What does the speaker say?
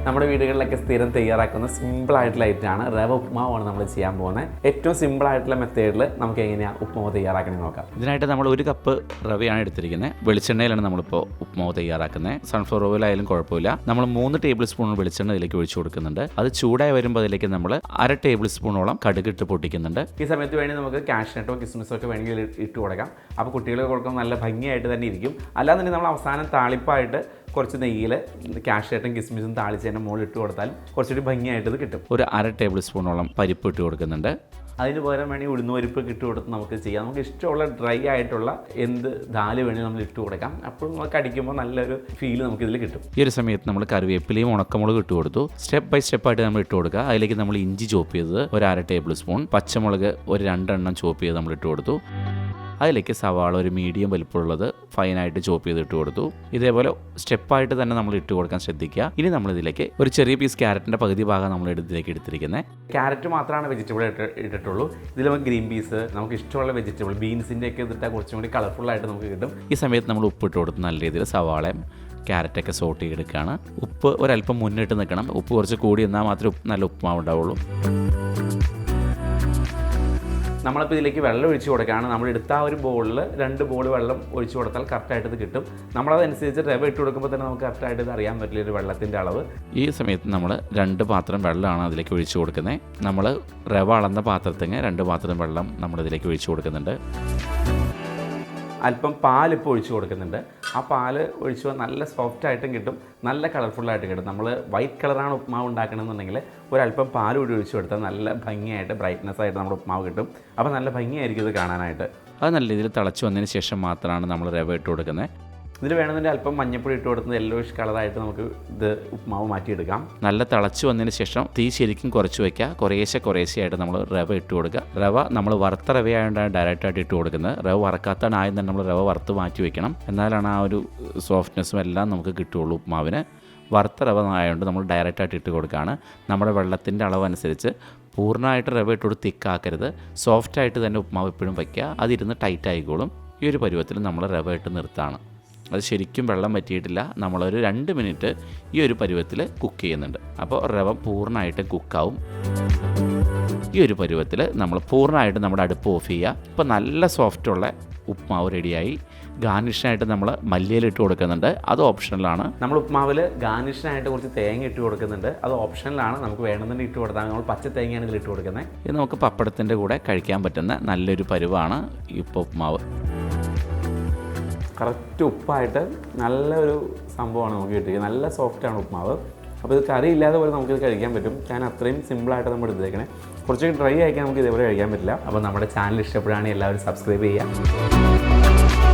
നമ്മുടെ വീടുകളിലൊക്കെ സ്ഥിരം തയ്യാറാക്കുന്ന സിമ്പിളായിട്ടുള്ള ഐറ്റമാണ് റവ ഉപ്മാവാണ് നമ്മൾ ചെയ്യാൻ പോകുന്നത്. ഏറ്റവും സിമ്പിളായിട്ടുള്ള മെത്തേഡിൽ നമുക്ക് എങ്ങനെയാണ് ഉപ്മാവ് തയ്യാറാക്കണമെന്ന് നോക്കാം. ഇതിനായിട്ട് നമ്മൾ 1 കപ്പ് റവയാണ് എടുത്തിരിക്കുന്നത്. വെളിച്ചെണ്ണയിലാണ് നമ്മളിപ്പോൾ ഉപ്മാവ് തയ്യാറാക്കുന്നത്. സൺഫ്ലവർ ഓയിലായാലും കുഴപ്പമില്ല. നമ്മൾ 3 ടേബിൾ സ്പൂൺ വെളിച്ചെണ്ണ ഇതിലേക്ക് ഒഴിച്ചു കൊടുക്കുന്നുണ്ട്. അത് ചൂടായി വരുമ്പോൾ അതിലേക്ക് നമ്മൾ 1/2 ടേബിൾ സ്പൂണോളം കടുക് ഇട്ട് പൊട്ടിക്കുന്നുണ്ട്. ഈ സമയത്ത് വേണമെങ്കിൽ നമുക്ക് കാഷ്നട്ടോ കിസ്മിസോ ഒക്കെ വേണമെങ്കിൽ ഇട്ട് കൊടുക്കാം. അപ്പോൾ കുട്ടികൾക്ക് കൊടുക്കുമ്പോൾ നല്ല ഭംഗിയായിട്ട് തന്നെ ഇരിക്കും. അല്ലാന്നുണ്ടെങ്കിൽ നമ്മൾ അവസാനം താളിപ്പായിട്ട് കുറച്ച് നെയ്യിൽ കാഷ്നട്ടും കിസ്മിസും താളിച്ചതിൻ്റെ മുകളിൽ ഇട്ട് കൊടുത്താൽ കുറച്ചുകൂടി ഭംഗിയായിട്ട് ഇത് കിട്ടും. ഒരു 1/2 ടേബിൾ സ്പൂണോളം പരിപ്പ് ഇട്ട് കൊടുക്കുന്നുണ്ട്. അതിന് പകരം വേണമെങ്കിൽ ഉഴുന്നുപരിപ്പ് ഇട്ട് കൊടുത്ത് നമുക്ക് ചെയ്യാം. നമുക്ക് ഇഷ്ടമുള്ള ഡ്രൈ ആയിട്ടുള്ള എന്ത് ദാല് വേണമെങ്കിൽ നമ്മൾ ഇട്ട് കൊടുക്കാം. അപ്പോൾ നമുക്ക് അടിക്കുമ്പോൾ നല്ലൊരു ഫീൽ നമുക്കിതിൽ കിട്ടും. ഈ ഒരു സമയത്ത് നമ്മൾ കറിവേപ്പിലയും ഉണക്കമുളക് ഇട്ട് കൊടുത്തു. സ്റ്റെപ്പ് ബൈ സ്റ്റെപ്പായിട്ട് നമ്മൾ ഇട്ട് കൊടുക്കുക. അതിലേക്ക് നമ്മൾ ഇഞ്ചി ചോപ്പ് ചെയ്തത് ഒരു 1/2 ടേബിൾ സ്പൂൺ, പച്ചമുളക് ഒരു 2 എണ്ണം ചോപ്പ് ചെയ്ത് നമ്മൾ ഇട്ട് കൊടുത്തു. അതിലേക്ക് സവാള ഒരു മീഡിയം വലിപ്പമുള്ളത് ഫൈനായിട്ട് ചോപ്പ് ചെയ്ത് ഇട്ട് കൊടുത്തു. ഇതേപോലെ സ്റ്റെപ്പായിട്ട് തന്നെ നമ്മൾ ഇട്ട് കൊടുക്കാൻ ശ്രദ്ധിക്കുക. ഇനി നമ്മളിതിലേക്ക് ഒരു ചെറിയ പീസ് ക്യാരറ്റിൻ്റെ പകുതി ഭാഗം നമ്മൾ ഇതിലേക്ക് എടുത്തിരിക്കുന്നത്. ക്യാരറ്റ് മാത്രമാണ് വെജിറ്റബിൾ ഇട്ടിട്ടുള്ളൂ. ഇതിൽ നമുക്ക് ഗ്രീൻ പീസ്, നമുക്ക് ഇഷ്ടമുള്ള വെജിറ്റബിൾ ബീൻസിൻ്റെ ഒക്കെ ഇതിട്ടാൽ കുറച്ചും കൂടി കളർഫുള്ളായിട്ട് നമുക്ക് കിട്ടും. ഈ സമയത്ത് നമ്മൾ ഉപ്പിട്ട് കൊടുത്ത് നല്ല രീതിയിൽ സവാളയും ക്യാരറ്റൊക്കെ സോട്ട് ചെയ്തെടുക്കുകയാണ്. ഉപ്പ് ഒരല്പം മുന്നിട്ട് നിൽക്കണം. ഉപ്പ് കുറച്ച് കൂടി എന്നാൽ മാത്രമേ നല്ല ഉപ്പുമാവ് ഉണ്ടാവുള്ളൂ. നമ്മളിപ്പോൾ ഇതിലേക്ക് വെള്ളം ഒഴിച്ച് കൊടുക്കുകയാണ്. നമ്മൾ എടുത്ത ആ ഒരു ബോളിൽ 2 ബോൾ വെള്ളം ഒഴിച്ച് കൊടുത്താൽ കറക്റ്റായിട്ട് ഇത് കിട്ടും. നമ്മളതനുസരിച്ച് റവ ഇട്ട് കൊടുക്കുമ്പോൾ തന്നെ നമുക്ക് കറക്റ്റായിട്ട് ഇത് അറിയാൻ പറ്റില്ല ഒരു വെള്ളത്തിൻ്റെ അളവ്. ഈ സമയത്ത് നമ്മൾ 2 പാത്രം വെള്ളമാണ് അതിലേക്ക് ഒഴിച്ച് കൊടുക്കുന്നത്. നമ്മൾ റവ അളന്ന പാത്രത്തിന് 2 പാത്രം വെള്ളം നമ്മളിതിലേക്ക് ഒഴിച്ച് കൊടുക്കുന്നുണ്ട്. അല്പം പാലിപ്പോൾ ഒഴിച്ച് കൊടുക്കുന്നുണ്ട്. ആ പാല് ഒഴിച്ച് നല്ല സോഫ്റ്റായിട്ടും കിട്ടും, നല്ല കളർഫുള്ളായിട്ട് കിട്ടും. നമ്മൾ വൈറ്റ് കളറാണ് ഉപ്മാവ് ഉണ്ടാക്കണമെന്നുണ്ടെങ്കിൽ ഒരല്പം പാൽ കൂടി ഒഴിച്ച് കൊടുത്താൽ നല്ല ഭംഗിയായിട്ട് ബ്രൈറ്റ്നസ് ആയിട്ട് നമ്മുടെ ഉപ്മാവ് കിട്ടും. അപ്പോൾ നല്ല ഭംഗിയായിരിക്കും ഇത് കാണാനായിട്ട്. അത് നല്ല രീതിയിൽ തിളച്ച് വന്നതിന് ശേഷം മാത്രമാണ് നമ്മൾ റവ ഇട്ട് കൊടുക്കുന്നത്. ഇതിൽ വേണമെന്നുണ്ടെങ്കിൽ അല്പം മഞ്ഞപ്പൊടി ഇട്ട് കൊടുക്കുന്നത് യെല്ലോയിഷ് കളറായിട്ട് നമുക്ക് ഇത് ഉപ്മാവ് മാറ്റിയെടുക്കാം. നല്ല തിളച്ച് വന്നതിന് ശേഷം തീ ശരിക്കും കുറച്ച് വയ്ക്കുക. കുറേശ്ശെയായിട്ട് നമ്മൾ റവ ഇട്ട് കൊടുക്കുക. റവ നമ്മൾ വറുത്ത റവയായതുകൊണ്ടാണ് ഡയറക്റ്റായിട്ട് ഇട്ട് കൊടുക്കുന്നത്. റവ വറക്കാത്തതാണ് ആദ്യം തന്നെ നമ്മൾ റവ വറുത്ത് മാറ്റി വയ്ക്കണം. എന്നാലാണ് ആ ഒരു സോഫ്റ്റ്നെസ്സും എല്ലാം നമുക്ക് കിട്ടുകയുള്ളൂ ഉപ്മാവിന്. വറുത്ത റവ ആയതുകൊണ്ട് നമ്മൾ ഡയറക്റ്റായിട്ട് ഇട്ട് കൊടുക്കുകയാണ്. നമ്മുടെ വെള്ളത്തിൻ്റെ അളവനുസരിച്ച് പൂർണ്ണമായിട്ട് റവ ഇട്ടുകൊണ്ട് തിക്കാക്കരുത്. സോഫ്റ്റായിട്ട് തന്നെ ഉപ്മാവ് എപ്പോഴും വയ്ക്കുക. അതിരുന്ന് ടൈറ്റ് ആയിക്കോളും. ഈ ഒരു പരുവത്തിൽ നമ്മൾ റവ ഇട്ട് നിർത്താണ്. അത് ശരിക്കും വെള്ളം പറ്റിയിട്ടില്ല. നമ്മളൊരു 2 മിനിറ്റ് ഈ ഒരു പരുവത്തിൽ കുക്ക് ചെയ്യുന്നുണ്ട്. അപ്പോൾ റവ പൂർണ്ണമായിട്ടും കുക്കാവും. ഈ ഒരു പരുവത്തിൽ നമ്മൾ പൂർണ്ണമായിട്ട് നമ്മുടെ അടുപ്പ് ഓഫ് ചെയ്യുക. ഇപ്പോൾ നല്ല സോഫ്റ്റുള്ള ഉപ്മാവ് റെഡിയായി. ഗാർണിഷിനായിട്ട് നമ്മൾ മല്ലിയില ഇട്ട് കൊടുക്കുന്നുണ്ട്. അത് ഓപ്ഷണലാണ്. നമ്മൾ ഉപ്മാവിൽ ഗാർണിഷിനായിട്ട് കുറച്ച് തേങ്ങ ഇട്ട് കൊടുക്കുന്നുണ്ട്. അത് ഓപ്ഷണലാണ്. നമുക്ക് വേണമെന്നുണ്ടെങ്കിൽ ഇട്ട് കൊടുത്താൽ നമ്മൾ പച്ച തേങ്ങയാണ് ഇതിൽ ഇട്ട് കൊടുക്കുന്നത്. ഇത് നമുക്ക് പപ്പടത്തിൻ്റെ കൂടെ കഴിക്കാൻ പറ്റുന്ന നല്ലൊരു പരുവാണ് ഇപ്പോൾ ഉപ്മാവ്. കറക്റ്റ് ഉപ്പായിട്ട് നല്ലൊരു സംഭവമാണ് നമുക്ക് കിട്ടിയത്. നല്ല സോഫ്റ്റാണ് ഉപ്മാവ്. അപ്പോൾ ഇത് കറി ഇല്ലാതെ പോലെ നമുക്കിത് കഴിക്കാൻ പറ്റും. ഞാൻ അത്രയും സിമ്പിളായിട്ട് നമ്മൾ എടുത്തേക്കണേ. കുറച്ചൊക്കെ ഡ്രൈ ആക്കിയാൽ നമുക്ക് ഇതേപോലെ കഴിക്കാൻ പറ്റില്ല. അപ്പോൾ നമ്മുടെ ചാനൽ ഇഷ്ടപ്പെടുകയാണെങ്കിൽ എല്ലാവരും സബ്സ്ക്രൈബ് ചെയ്യുക.